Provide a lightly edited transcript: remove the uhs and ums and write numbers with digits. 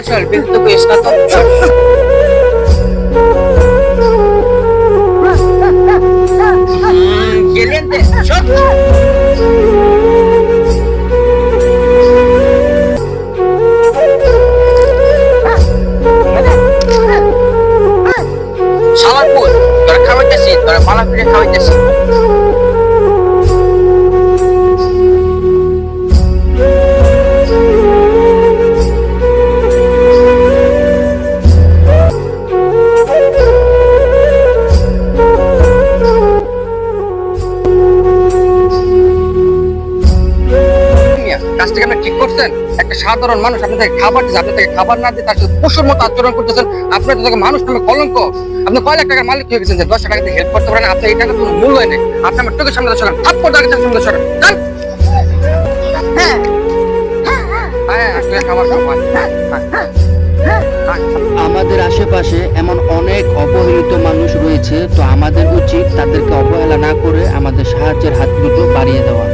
চল বিল তো কইস না তো গেলেন দে চল শালাপুর তোরা খাওয়াইতেছি তোরা পালা করে খাওয়াইতেছি কাজটাকে আপনি ঠিক করছেন একটা সাধারণ মানুষ আপনাদের খাবার দিচ্ছে আপনি তাকে খাবার না দিয়ে তার সাথে পশুর মতো আচরণ করতেছেন আপনার তো তাকে মানুষ নামে কলঙ্ক আপনি কয় লাখ টাকার মালিক হয়ে গেছেন যে 10 টাকা দিয়ে হেল্প করতে পারেন আপনি এই টাকা কোনো মূল্য নেই আপনি আমার চোখের সামনে সরান থাপ্পড় দাঁড়িয়ে সামনে সরান যান হ্যাঁ আসলে খাবার খাওয়া আমাদের আশেপাশে এমন অনেক অবহেলিত মানুষ রয়েছে, তো আমাদের উচিত তাদেরকে অবহেলা না করে আমাদের সাহায্যের হাত দুটো বাড়িয়ে দেওয়া।